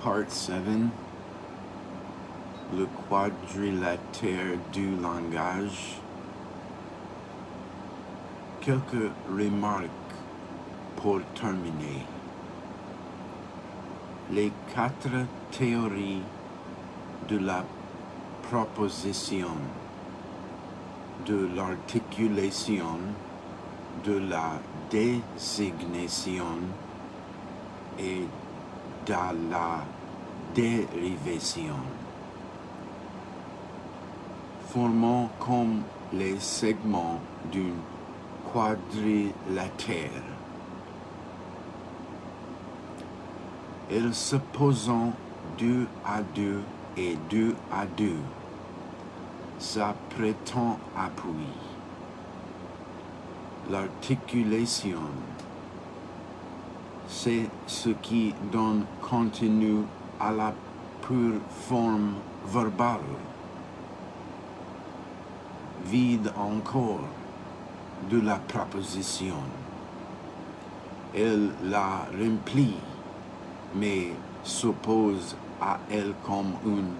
Part 7, le quadrilatère du langage. Quelques remarques pour terminer. Les 4 théories de la proposition, de l'articulation, de la désignation et de la dérivation, formant comme les segments d'un quadrilatère. Elles se posent 2 à 2 et 2 à 2, s'apprêtant appui. L'articulation, c'est ce qui donne contenu à la pure forme verbale. Vide encore de la proposition. Elle la remplit, mais s'oppose à elle comme une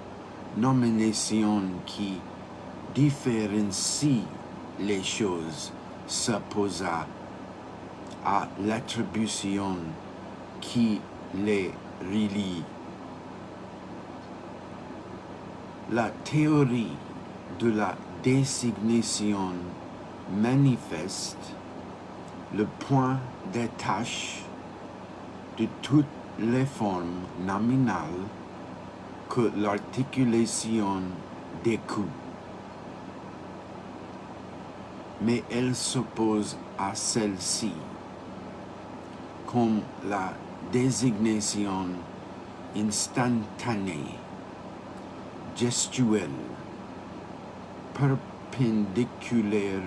nomination qui différencie les choses s'opposant à l'attribution qui les relie. La théorie de la désignation manifeste le point d'attache de toutes les formes nominales que l'articulation découpe. Mais elle s'oppose à celle-ci, comme la désignation instantanée, gestuelle, perpendiculaire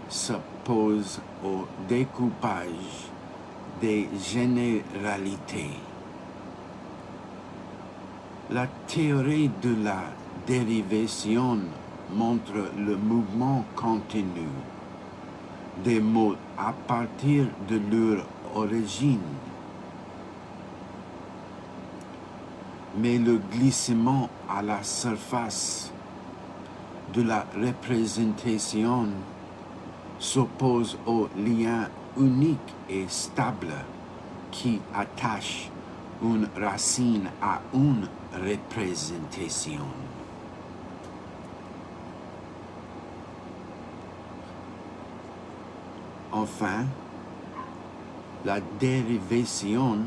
s'oppose au découpage des généralités. La théorie de la dérivation montre le mouvement continu des mots à partir de leur origine. Mais le glissement à la surface de la représentation s'oppose au lien unique et stable qui attache une racine à une représentation. Enfin, la dérivation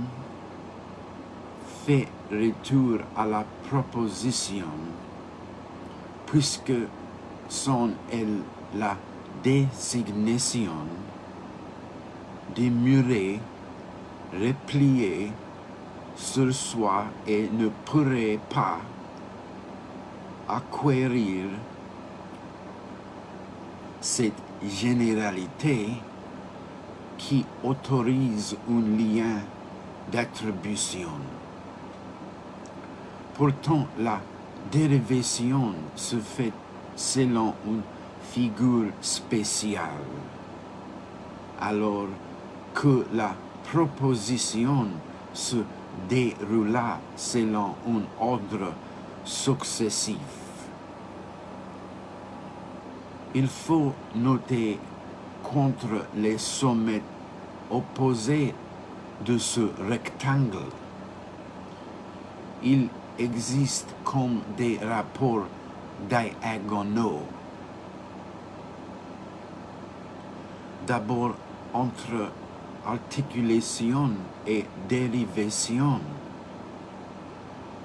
fait retour à la proposition, puisque sont elle la désignation demeurer repliée sur soi et ne pourrait pas acquérir cette généralité qui autorise un lien d'attribution. Pourtant, la dérivation se fait selon une figure spéciale, alors que la proposition se déroula selon un ordre successif. Il faut noter contre les sommets opposés de ce rectangle, il existe comme des rapports diagonaux. D'abord entre articulation et dérivation.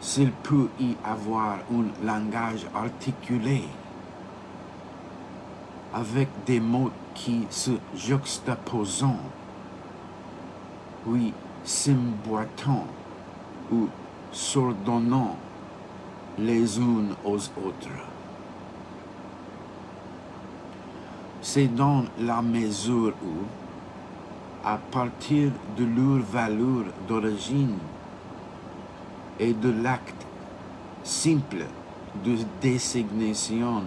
S'il peut y avoir un langage articulé, avec des mots qui se juxtaposent, oui, s'emboîtant ou s'ordonnant les unes aux autres. C'est dans la mesure où, à partir de leur valeur d'origine et de l'acte simple de désignation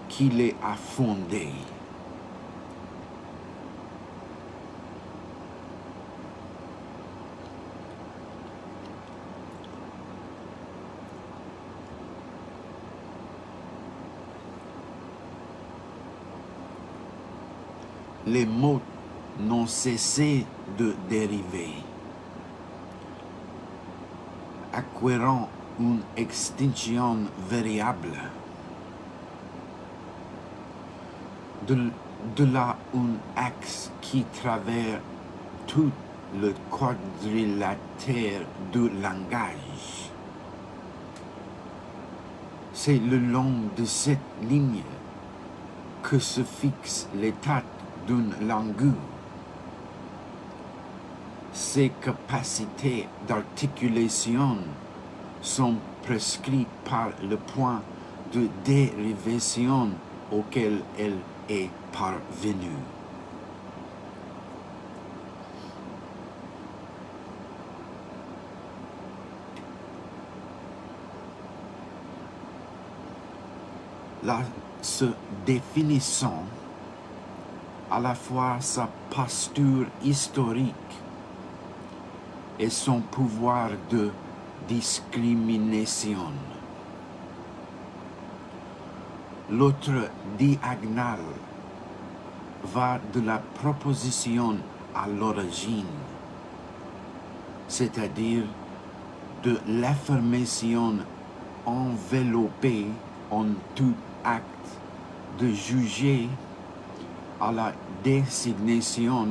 qui les a fondés, les mots n'ont cessé de dériver, acquérant une extinction variable. De là un axe qui traverse tout le quadrilatère du langage. C'est le long de cette ligne que se fixe l'état d'une langue. Ses capacités d'articulation sont prescrites par le point de dérivation auquel elle est parvenue. Là, se définissant à la fois sa posture historique et son pouvoir de discrimination. L'autre diagonale va de la proposition à l'origine, c'est-à-dire de l'affirmation enveloppée en tout acte de juger à la désignation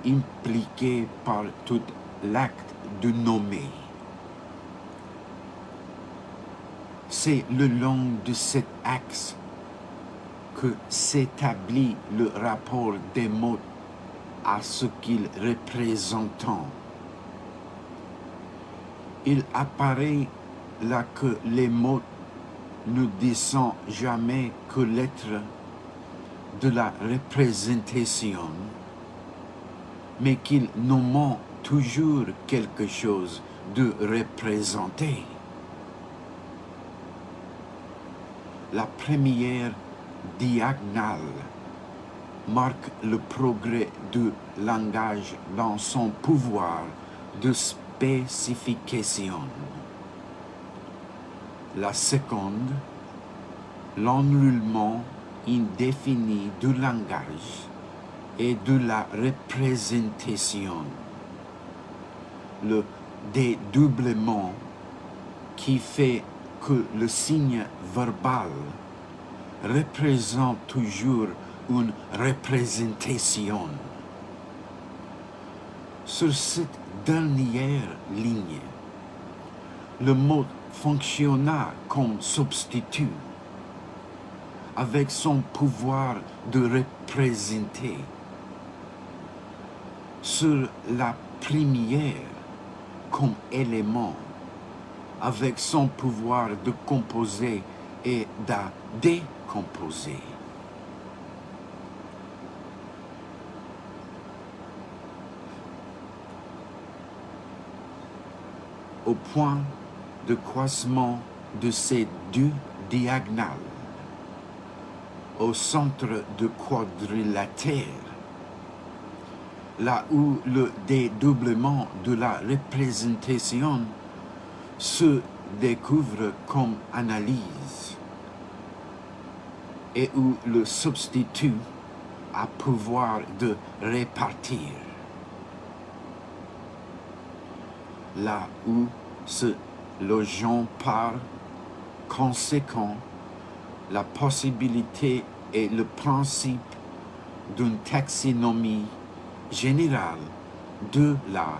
impliquée par tout l'acte de nommer. C'est le long de cet axe que s'établit le rapport des mots à ce qu'ils représentent. Il apparaît là que les mots ne descendent jamais que l'être de la représentation, mais qu'ils nomment toujours quelque chose de représenté. La première diagonale marque le progrès du langage dans son pouvoir de spécification. La seconde, l'enroulement indéfini du langage et de la représentation. Le dédoublement qui fait que le signe verbal représente toujours une représentation. Sur cette dernière ligne, le mot fonctionna comme substitut, avec son pouvoir de représenter. Sur la première, comme élément, avec son pouvoir de composer et de décomposer. Au point de croisement de ces deux diagonales, au centre du quadrilatère, là où le dédoublement de la représentation se découvre comme analyse et où le substitut a pouvoir de répartir. Là où se logeant par conséquent la possibilité et le principe d'une taxinomie générale de la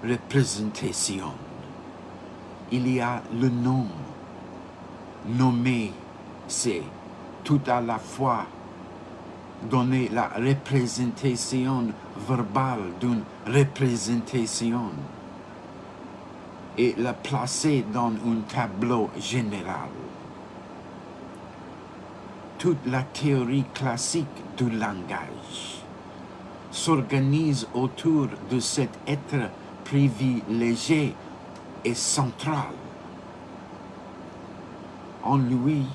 représentation. Il y a le nom. Nommer, c'est tout à la fois donner la représentation verbale d'une représentation et la placer dans un tableau général. Toute la théorie classique du langage s'organise autour de cet être privilégié et central. En lui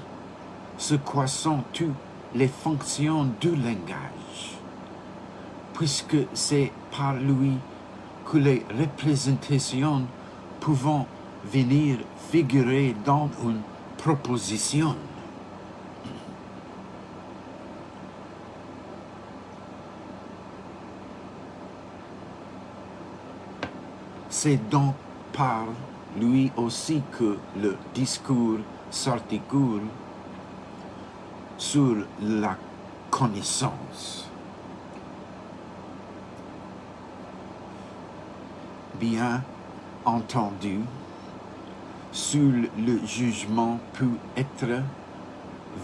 se croisent toutes les fonctions du langage, puisque c'est par lui que les représentations pouvant venir figurer dans une proposition. C'est donc par lui aussi que le discours s'articule sur la connaissance. Bien entendu, seul le jugement peut être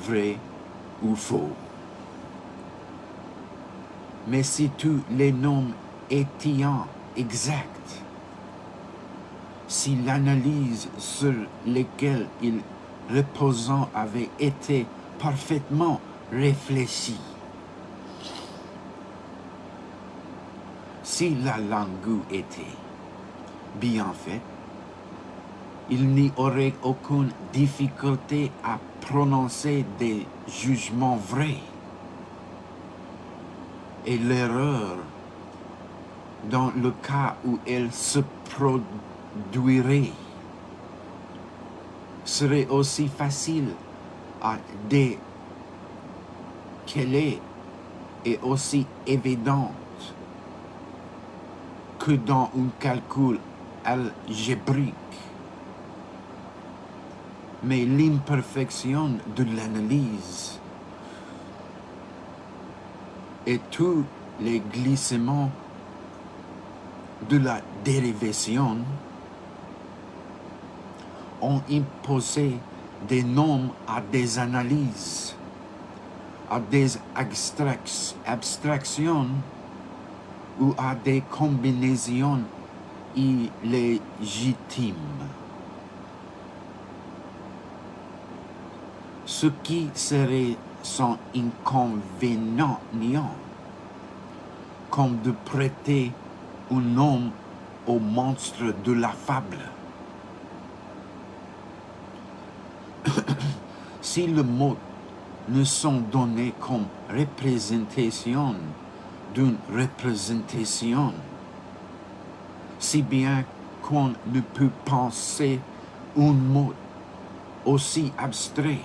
vrai ou faux. Mais si tous les noms étaient exacts, si l'analyse sur laquelle ils reposent avait été parfaitement réfléchie, si la langue était bien faite, il n'y aurait aucune difficulté à prononcer des jugements vrais. Et l'erreur, dans le cas où elle se produirait, serait aussi facile à déceler et aussi évidente que dans un calcul algébrique. Mais l'imperfection de l'analyse et tous les glissements de la dérivation ont imposé des noms à des analyses, à des abstractions ou à des combinaisons illégitimes. Ce qui serait sans inconvénient, comme de prêter un nom au monstre de la fable. Si les mots ne sont donnés comme représentation d'une représentation, si bien qu'on ne peut penser un mot aussi abstrait,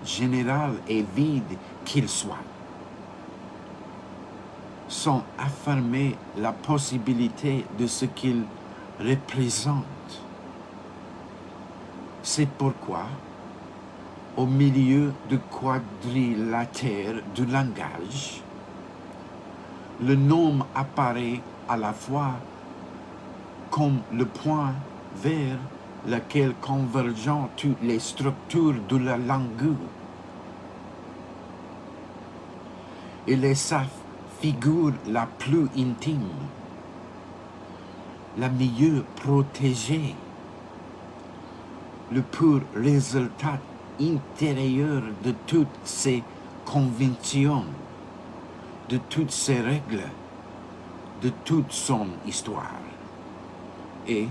général et vide qu'il soit, sans affirmer la possibilité de ce qu'il représente. C'est pourquoi, au milieu du quadrilatère du langage, le nom apparaît à la fois comme le point vers lequel convergent toutes les structures de la langue. Il est sa figure la plus intime, la mieux protégée, le pur résultat intérieur de toutes ses conventions, de toutes ses règles, de toute son histoire. Et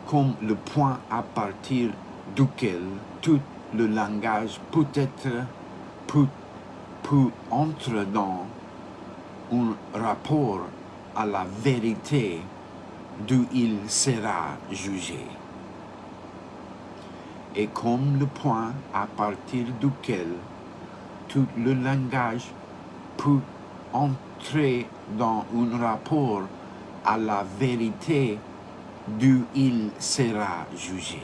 comme le point à partir duquel tout le langage peut entrer dans un rapport à la vérité d'où il sera jugé. Et comme le point à partir duquel tout le langage peut entrer dans un rapport à la vérité d'où il sera jugé.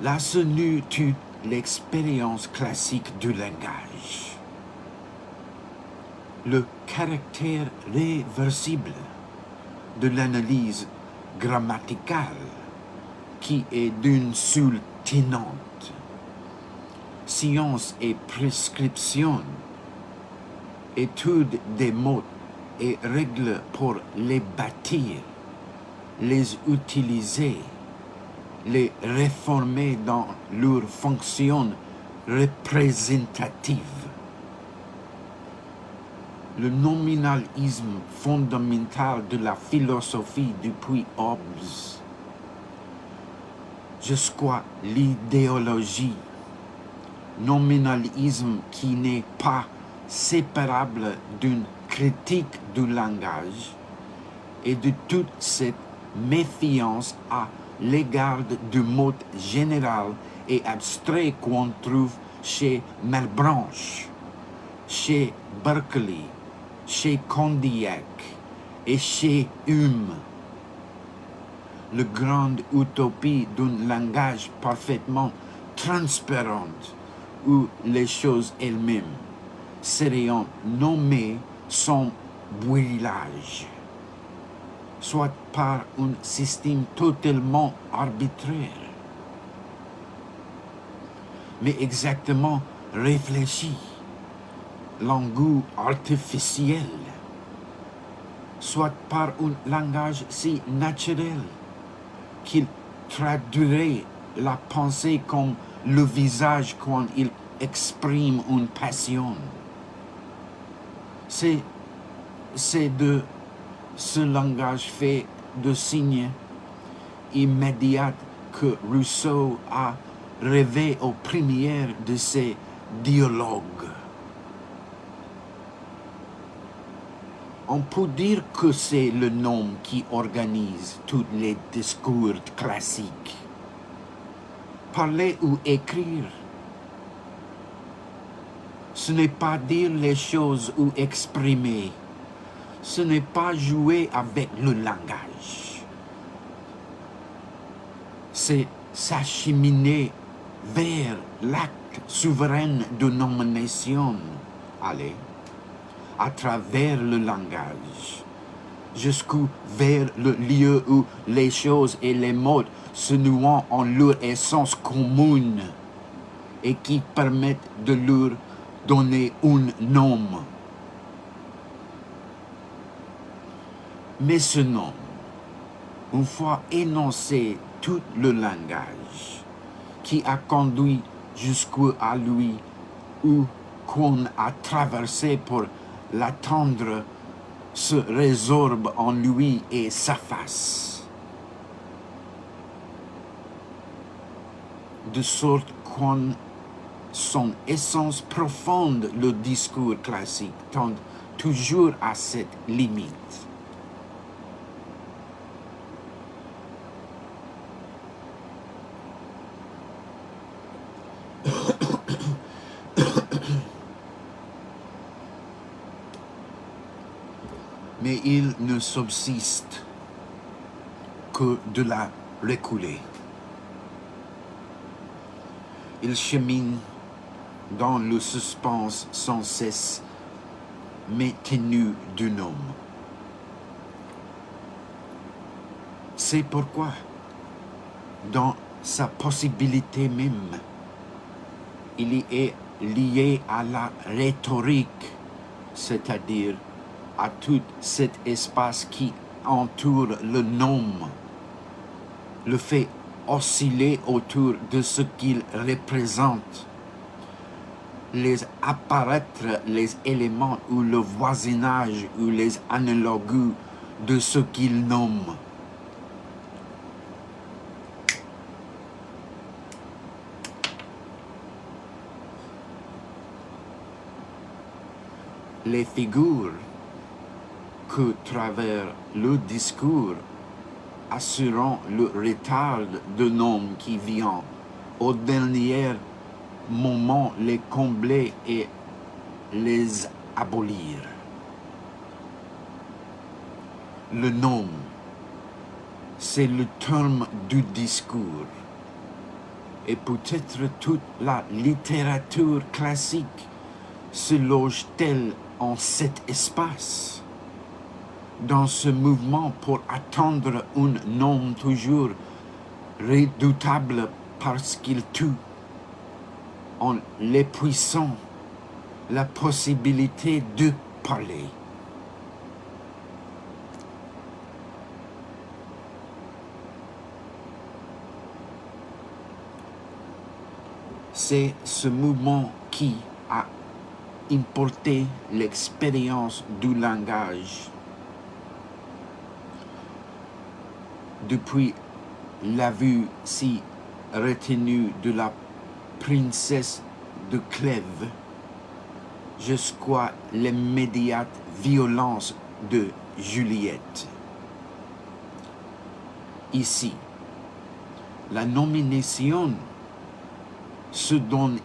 Là, ce n'est toute l'expérience classique du langage. Le caractère réversible de l'analyse grammaticale qui est d'une seule tenante. Science et prescription, étude des mots et règles pour les bâtir, les utiliser, les réformer dans leur fonction représentative. Le nominalisme fondamental de la philosophie depuis Hobbes jusqu'à l'idéologie, nominalisme qui n'est pas séparable d'une critique du langage et de toute cette méfiance à l'égard du mot général et abstrait qu'on trouve chez Malebranche, chez Berkeley, chez Condillac et chez Hume, la grande utopie d'un langage parfaitement transparent où les choses elles-mêmes seraient nommées sans brouillage, soit par un système totalement arbitraire, mais exactement réfléchi, langue artificiel, soit par un langage si naturel qu'il traduirait la pensée comme le visage quand il exprime une passion. C'est de ce langage fait de signes immédiats que Rousseau a rêvé aux premières de ses dialogues. On peut dire que c'est le nom qui organise tous les discours classiques. Parler ou écrire, ce n'est pas dire les choses ou exprimer, ce n'est pas jouer avec le langage. C'est s'acheminer vers l'acte souverain de nomination, à travers le langage, jusqu'au vers le lieu où les choses et les modes se nouent en leur essence commune et qui permettent de leur donner un nom. Mais ce nom, une fois énoncé tout le langage qui a conduit jusqu'à lui ou qu'on a traversé pour l'attendre, se résorbe en lui et s'efface, de sorte qu'en son essence profonde, le discours classique tend toujours à cette limite. Mais il ne subsiste que de la reculer. Il chemine dans le suspense sans cesse maintenu du nom. C'est pourquoi, dans sa possibilité même, il est lié à la rhétorique, c'est-à-dire à tout cet espace qui entoure le nom, le fait osciller autour de ce qu'il représente, les apparaître les éléments ou le voisinage ou les analogues de ce qu'il nomme. Les figures que travers le discours assurant le retard de nom qui vient au dernier moment les combler et les abolir. Le nom, c'est le terme du discours. Et peut-être toute la littérature classique se loge-t-elle en cet espace, dans ce mouvement pour attendre un nom toujours redoutable parce qu'il tue, en l'épuisant, la possibilité de parler. C'est ce mouvement qui a importé l'expérience du langage depuis la vue si retenue de la princesse de Clèves jusqu'à l'immédiate violence de Juliette. Ici, la nomination se donne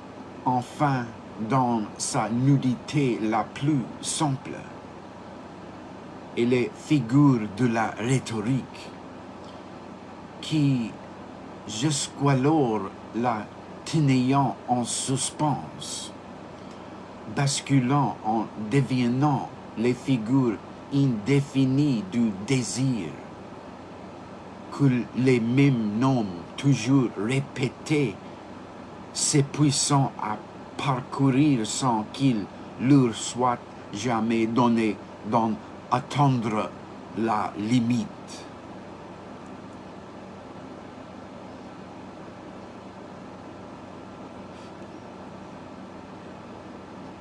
enfin dans sa nudité la plus simple. et les figures de la rhétorique qui, jusqu'alors la tenaient en suspens, basculant en devenant les figures indéfinies du désir, que les mêmes noms toujours répétés s'épuisant à parcourir sans qu'il leur soit jamais donné d'en atteindre la limite.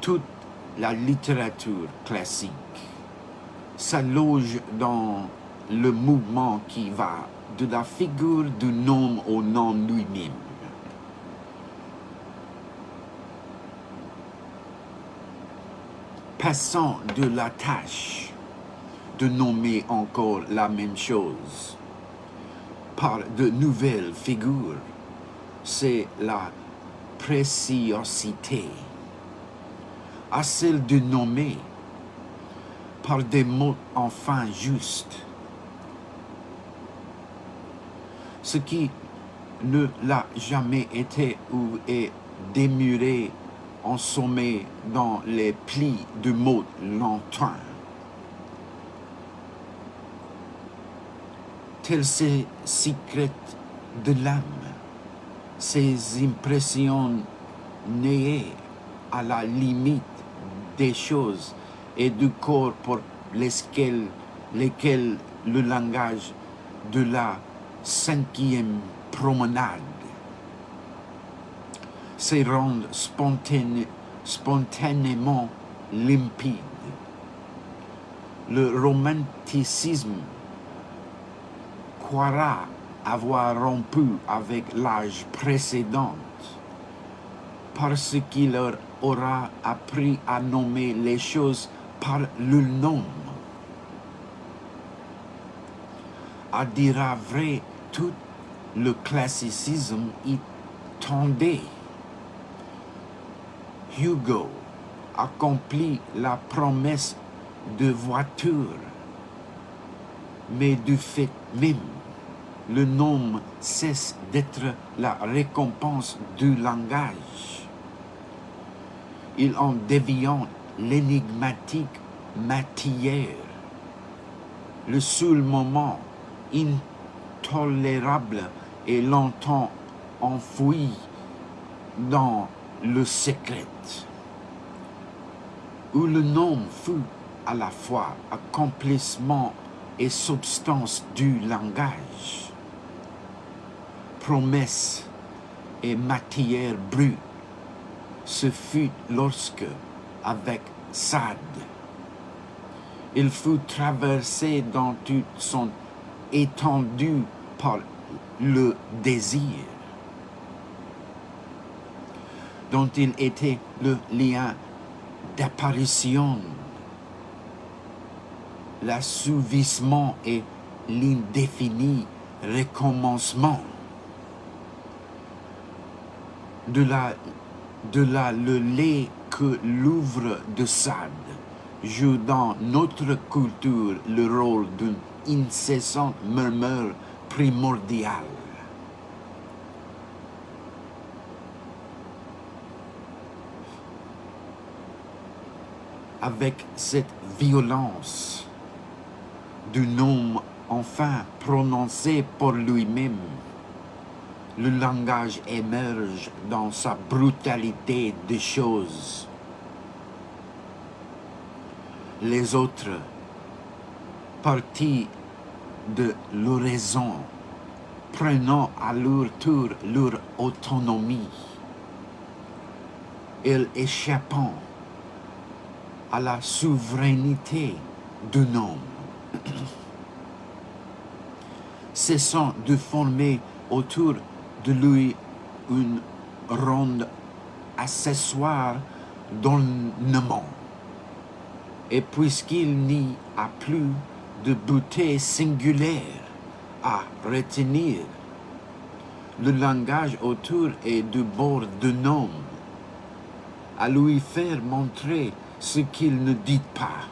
Toute la littérature classique s'alloge dans le mouvement qui va de la figure du nom au nom lui-même. Passant de la tâche de nommer encore la même chose par de nouvelles figures, c'est la préciosité, à celle de nommer par des mots enfin justes, ce qui ne l'a jamais été ou est démuré ensommé dans les plis de mots lointains. Tels ces secrets de l'âme, ces impressions nées à la limite des choses et du corps pour lesquels le langage de la cinquième promenade se rend spontanément limpide. Le romanticisme croira avoir rompu avec l'âge précédent parce qu'il leur aura appris à nommer les choses par le nom. À dire vrai, tout le classicisme y tendait. Hugo accomplit la promesse de voiture, mais du fait même, le nom cesse d'être la récompense du langage. Il en devient l'énigmatique matière, le seul moment intolérable et longtemps enfoui dans le secret, où le nom fut à la fois accomplissement et substance du langage, promesse et matière brute. Ce fut lorsque, avec Sade, il fut traversé dans toute son étendue par le désir, dont il était le lien d'apparition, l'assouvissement et l'indéfini recommencement. De là le lait que l'ouvre de Sade joue dans notre culture le rôle d'un incessant murmure primordial. Avec cette violence du nom enfin prononcé pour lui-même, le langage émerge dans sa brutalité de choses. Les autres, partis de l'oraison, prenant à leur tour leur autonomie, et échappant à la souveraineté du nom, cessant de former autour de lui une ronde accessoire d'ornement. Et puisqu'il n'y a plus de beauté singulière à retenir, le langage autour est du bord de nom, à lui faire montrer ce qu'il ne dit pas.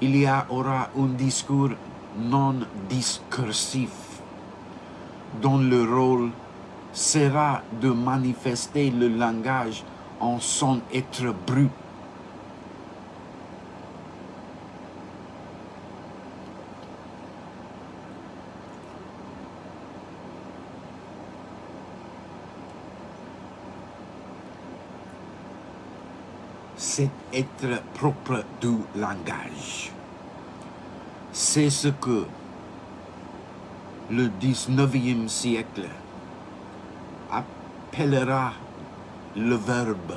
Il y aura un discours non discursif dont le rôle sera de manifester le langage en son être brut. Cet être propre du langage. C'est ce que le 19e siècle appellera le verbe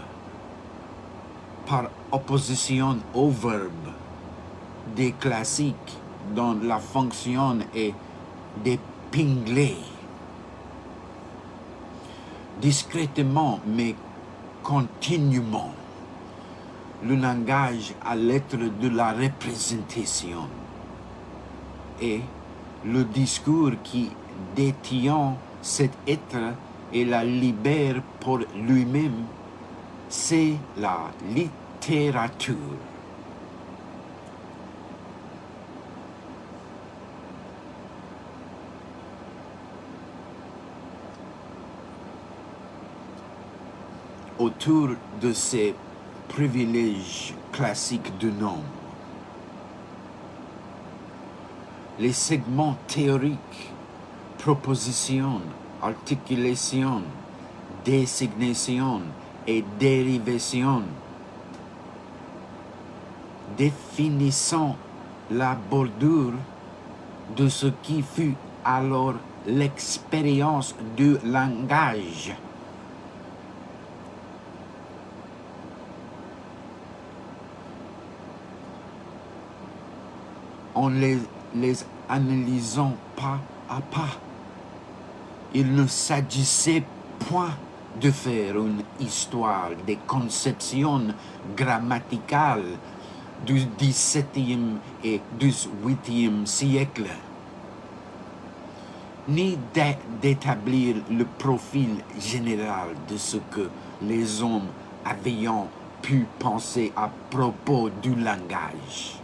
par opposition au verbe des classiques dont la fonction est d'épingler discrètement mais continuellement le langage à l'être de la représentation et le discours qui détient cet être et la libère pour lui-même, c'est la littérature. Autour de ces privilèges classiques du nombre, les segments théoriques, proposition, articulation, désignation et dérivation, définissant la bordure de ce qui fut alors l'expérience du langage. En les analysant pas à pas, il ne s'agissait point de faire une histoire des conceptions grammaticales du XVIIe et XVIIIe siècle, ni d'établir le profil général de ce que les hommes avaient pu penser à propos du langage.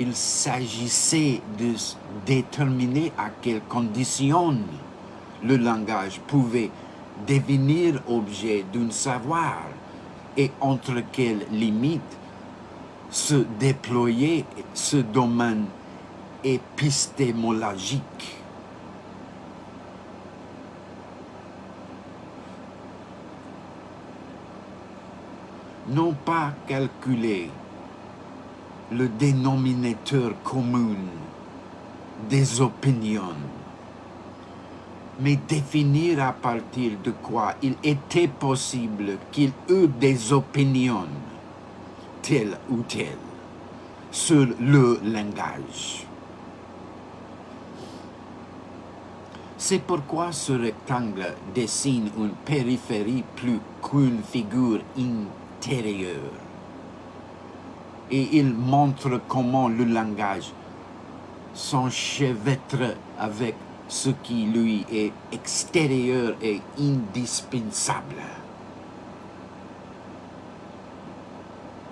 Il s'agissait de déterminer à quelles conditions le langage pouvait devenir objet d'un savoir et entre quelles limites se déployait ce domaine épistémologique. Non pas calculer le dénominateur commun des opinions, mais définir à partir de quoi il était possible qu'il eût des opinions, telles ou telles, sur le langage. C'est pourquoi ce rectangle dessine une périphérie plus qu'une figure intérieure. Et il montre comment le langage s'enchevêtre avec ce qui lui est extérieur et indispensable.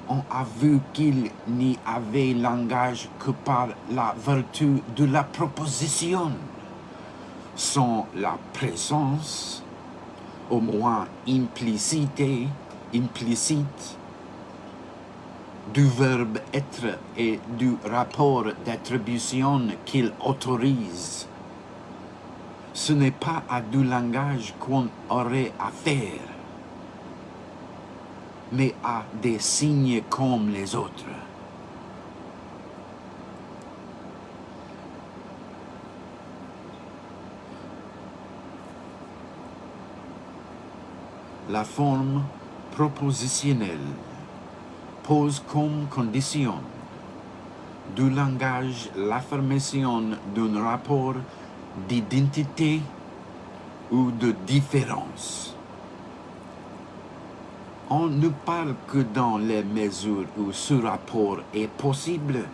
On a vu qu'il n'y avait langage que par la vertu de la proposition, sans la présence, au moins implicite, du verbe être et du rapport d'attribution qu'il autorise. Ce n'est pas à du langage qu'on aurait affaire, mais à des signes comme les autres. La forme propositionnelle pose comme condition du langage l'affirmation d'un rapport d'identité ou de différence. On ne parle que dans les mesures où ce rapport est possible.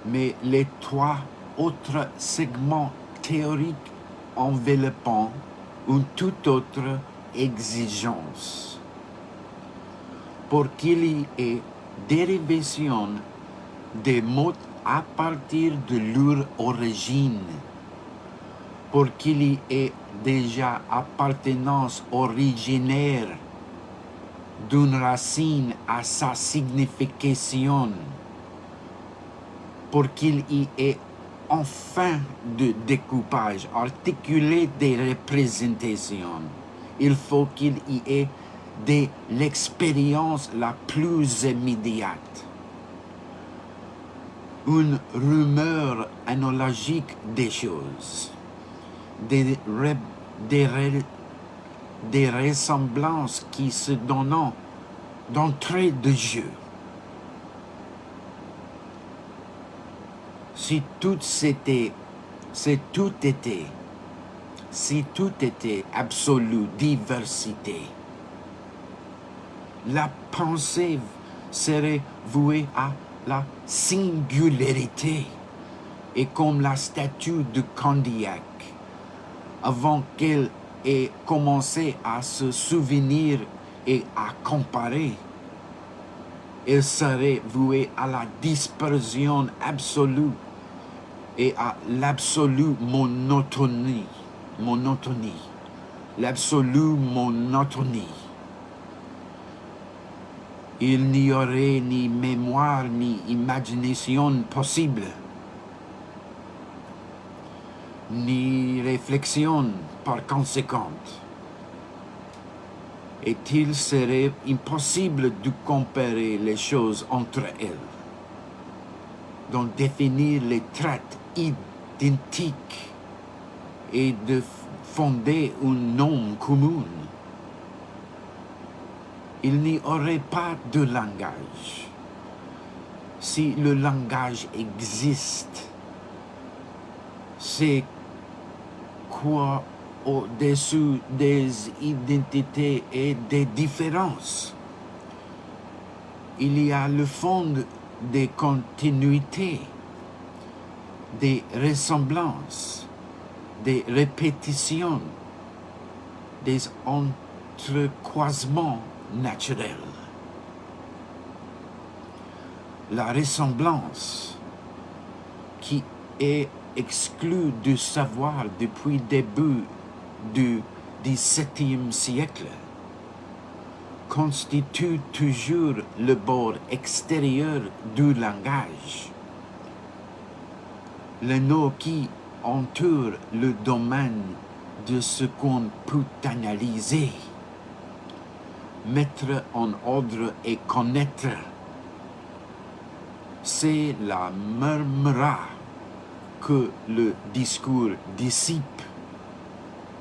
Mais les trois autres segments théoriques enveloppant une toute autre exigence. Pour qu'il y ait dérivation des mots à partir de leur origine, pour qu'il y ait déjà appartenance originaire d'une racine à sa signification, pour qu'il y ait enfin de découpage articulé des représentations. Il faut qu'il y ait de l'expérience la plus immédiate. Une rumeur analogique des choses, des ressemblances qui se donnent d'entrée de jeu. Si tout était absolue diversité, la pensée serait vouée à la singularité, et comme la statue de Condillac, avant qu'elle ait commencé à se souvenir et à comparer, elle serait vouée à la dispersion absolue et à l'absolue monotonie. L'absolue monotonie. Il n'y aurait ni mémoire ni imagination possible, ni réflexion par conséquent. Et il serait impossible de comparer les choses entre elles, d'en définir les traits identiques et de fonder un nom commun. Il n'y aurait pas de langage. Si le langage existe, c'est quoi au-dessus des identités et des différences? Il y a le fond des continuités, des ressemblances, des répétitions, des entrecroisements naturels. La ressemblance, qui est exclue du savoir depuis le début du XVIIe siècle, constitue toujours le bord extérieur du langage. Les noms qui entourent le domaine de ce qu'on peut analyser, mettre en ordre et connaître, c'est la murmura que le discours dissipe,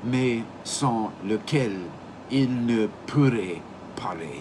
mais sans lequel il ne pourrait parler.